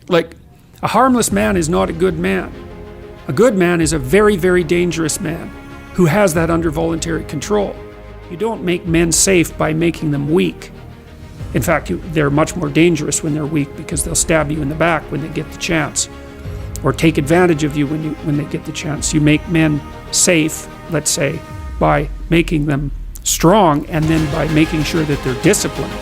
Like, a harmless man is not a good man. A good man is a very, very dangerous man who has that under voluntary control. You don't make men safe by making them weak. In fact, they're much more dangerous when they're weak because they'll stab you in the back when they get the chance, or take advantage of you when they get the chance. You make men safe, let's say, by making them strong, and then by making sure that they're disciplined.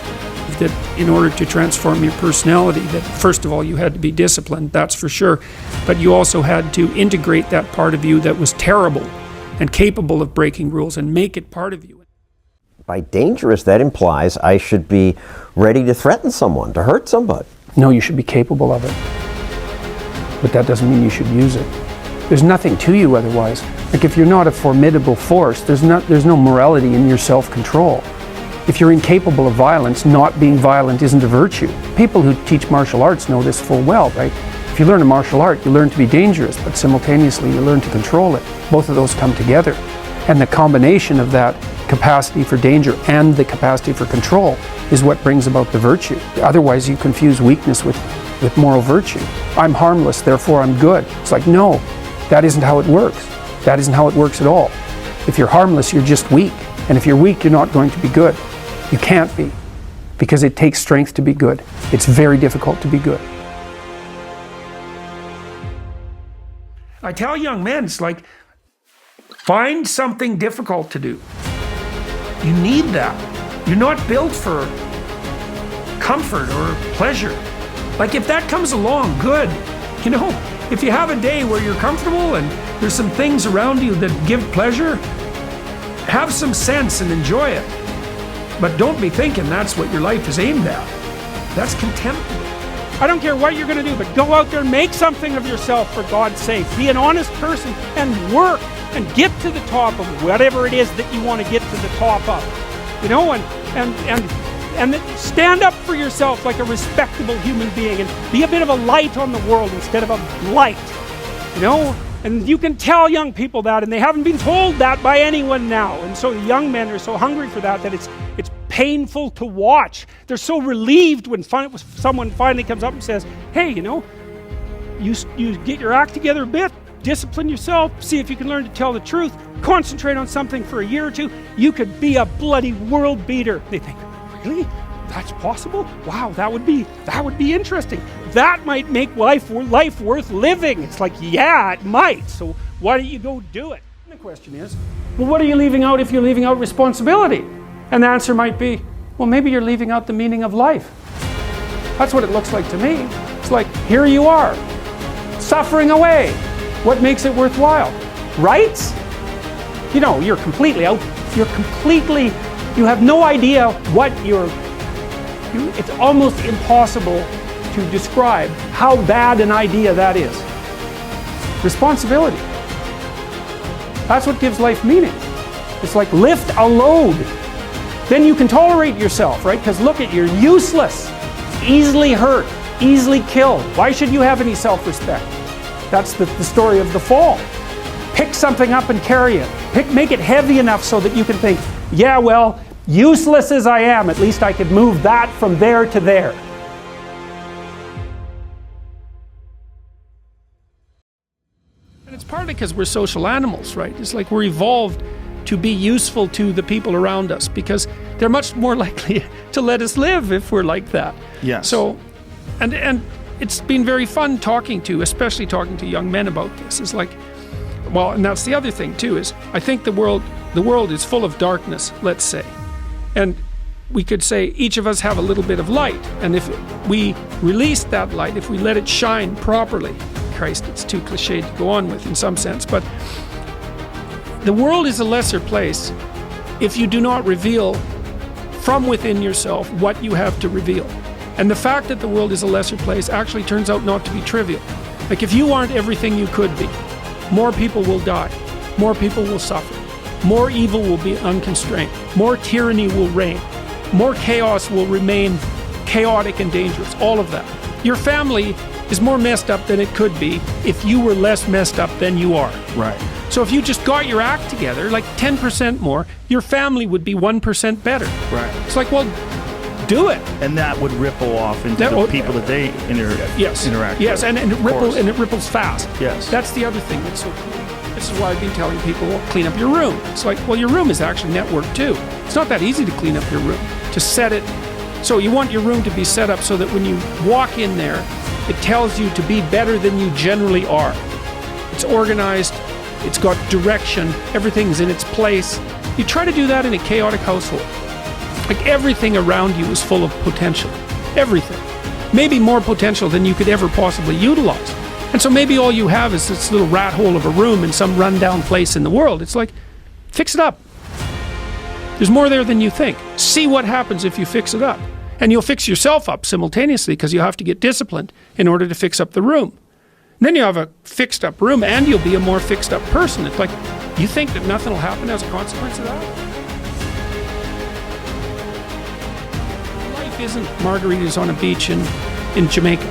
That in order to transform your personality, that first of all you had to be disciplined, that's for sure, but you also had to integrate that part of you that was terrible and capable of breaking rules and make it part of you. By dangerous, that implies I should be ready to threaten someone, to hurt somebody. No, you should be capable of it. But that doesn't mean you should use it. There's nothing to you otherwise. Like, if you're not a formidable force, there's no morality in your self-control. If you're incapable of violence, not being violent isn't a virtue. People who teach martial arts know this full well, right? If you learn a martial art, you learn to be dangerous, but simultaneously you learn to control it. Both of those come together. And the combination of that capacity for danger and the capacity for control is what brings about the virtue. Otherwise, you confuse weakness with moral virtue. I'm harmless, therefore I'm good. It's like, no, that isn't how it works. That isn't how it works at all. If you're harmless, you're just weak. And if you're weak, you're not going to be good. You can't be, because it takes strength to be good. It's very difficult to be good. I tell young men, it's like, find something difficult to do. You need that. You're not built for comfort or pleasure. Like, if that comes along, good. You know, if you have a day where you're comfortable and there's some things around you that give pleasure, have some sense and enjoy it. But don't be thinking that's what your life is aimed at. That's contemptible. I don't care what you're going to do, but go out there and make something of yourself, for God's sake. Be an honest person and work and get to the top of whatever it is that you want to get to the top of. You know, and stand up for yourself like a respectable human being and be a bit of a light on the world instead of a blight. You know? And you can tell young people that, and they haven't been told that by anyone now. And so the young men are so hungry for that it's painful to watch. They're so relieved when someone finally comes up and says, hey, you know, you get your act together a bit, discipline yourself, see if you can learn to tell the truth, concentrate on something for a year or two, you could be a bloody world beater. They think, really? That's possible? Wow, that would be interesting. That might make life worth living. It's like, yeah, it might. So why don't you go do it? And the question is, well, what are you leaving out if you're leaving out responsibility? And the answer might be, well, maybe you're leaving out the meaning of life. That's what it looks like to me. It's like, here you are, suffering away. What makes it worthwhile? Rights? You know, you have no idea what it's almost impossible to describe how bad an idea that is. Responsibility. That's what gives life meaning. It's like, lift a load. Then you can tolerate yourself, right? Because look at, you're useless, easily hurt, easily killed. Why should you have any self-respect? That's the story of the fall. Pick something up and carry it. Make it heavy enough so that you can think, yeah, well, useless as I am, at least I could move that from there to there. And it's partly because we're social animals, right? It's like we're evolved to be useful to the people around us because they're much more likely to let us live if we're like that. Yes. So, and it's been very fun especially talking to young men about this. It's like, well, and that's the other thing too, is I think the world is full of darkness, let's say. And we could say each of us have a little bit of light. And if we release that light, if we let it shine properly, Christ, it's too cliched to go on with in some sense, but the world is a lesser place if you do not reveal from within yourself what you have to reveal. And the fact that the world is a lesser place actually turns out not to be trivial. Like, if you aren't everything you could be, more people will die, more people will suffer, more evil will be unconstrained, more tyranny will reign, more chaos will remain chaotic and dangerous, all of that. Your family is more messed up than it could be if you were less messed up than you are. Right. So if you just got your act together, like 10% more, your family would be 1% better. Right. It's like, well, do it. And that would ripple off into the people that they interact Yes, with. and it ripples fast. Yes. That's the other thing that's so cool. This is why I've been telling people, well, clean up your room. It's like, well, your room is actually networked too. It's not that easy to clean up your room, to set it. So you want your room to be set up so that when you walk in there, it tells you to be better than you generally are. It's organized, it's got direction, everything's in its place. You try to do that in a chaotic household. Like everything around you is full of potential. Everything. Maybe more potential than you could ever possibly utilize. And so maybe all you have is this little rat hole of a room in some rundown place in the world. It's like, fix it up. There's more there than you think. See what happens if you fix it up. And you'll fix yourself up simultaneously because you have to get disciplined in order to fix up the room. And then you have a fixed up room and you'll be a more fixed up person. It's like, you think that nothing will happen as a consequence of that? Life isn't margaritas on a beach in Jamaica.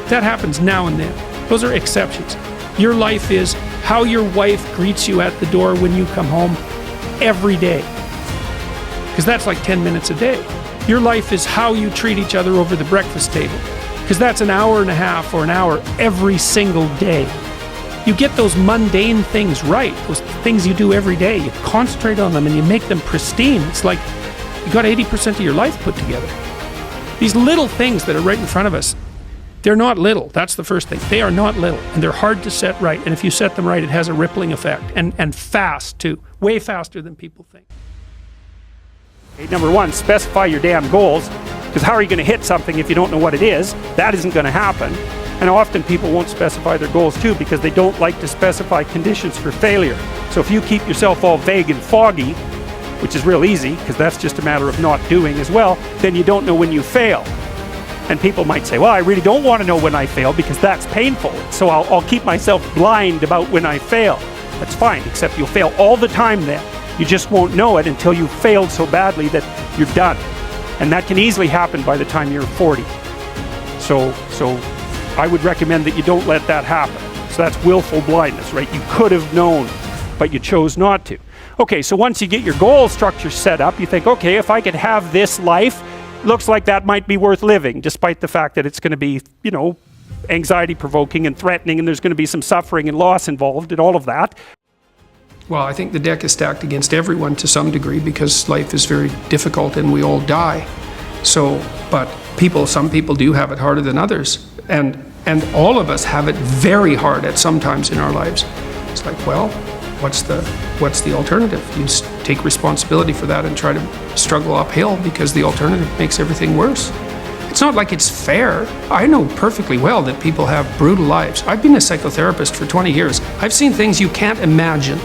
That happens now and then. Those are exceptions. Your life is how your wife greets you at the door when you come home every day. Because that's like 10 minutes a day. Your life is how you treat each other over the breakfast table. Because that's an hour and a half or an hour every single day. You get those mundane things right, those things you do every day. You concentrate on them and you make them pristine. It's like you got 80% of your life put together. These little things that are right in front of us, they're not little. That's the first thing. They are not little, and they're hard to set right. And if you set them right, it has a rippling effect, and fast too, way faster than people think. Okay, number one, specify your damn goals, because how are you going to hit something if you don't know what it is? That isn't going to happen. And often people won't specify their goals too because they don't like to specify conditions for failure. So if you keep yourself all vague and foggy, which is real easy because that's just a matter of not doing as well, then you don't know when you fail. And people might say, well, I really don't want to know when I fail because that's painful. So I'll keep myself blind about when I fail. That's fine, except you'll fail all the time then. You just won't know it until you've failed so badly that you're done. And that can easily happen by the time you're 40. So I would recommend that you don't let that happen. So that's willful blindness, right? You could have known, but you chose not to. Okay, so once you get your goal structure set up, you think, okay, if I could have this life, looks like that might be worth living, despite the fact that it's going to be, anxiety provoking and threatening, and there's going to be some suffering and loss involved and all of that. Well, I think the deck is stacked against everyone to some degree because life is very difficult and we all die. So, but some people do have it harder than others. And all of us have it very hard at some times in our lives. It's like, well, what's the alternative? You take responsibility for that and try to struggle uphill because the alternative makes everything worse. It's not like it's fair. I know perfectly well that people have brutal lives. I've been a psychotherapist for 20 years. I've seen things you can't imagine,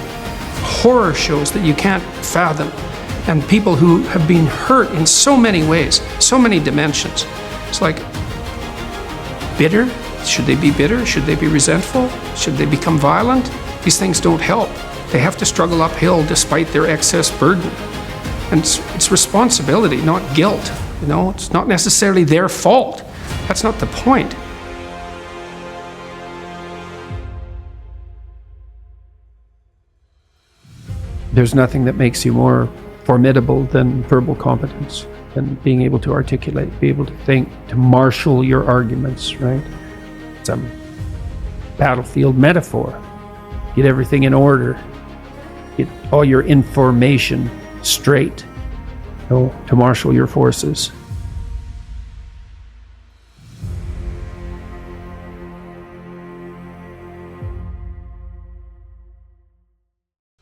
horror shows that you can't fathom, and people who have been hurt in so many ways, so many dimensions. It's like, bitter? Should they be bitter? Should they be resentful? Should they become violent? These things don't help. They have to struggle uphill despite their excess burden. And it's responsibility, not guilt. It's not necessarily their fault. That's not the point. There's nothing that makes you more formidable than verbal competence, than being able to articulate, be able to think, to marshal your arguments, right? It's a battlefield metaphor. Get everything in order. Get all your information straight, to marshal your forces.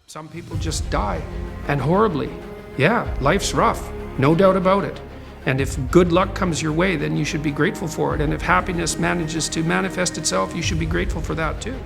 Some people just die, and horribly. Yeah, life's rough, no doubt about it. And if good luck comes your way, then you should be grateful for it. And if happiness manages to manifest itself, you should be grateful for that too.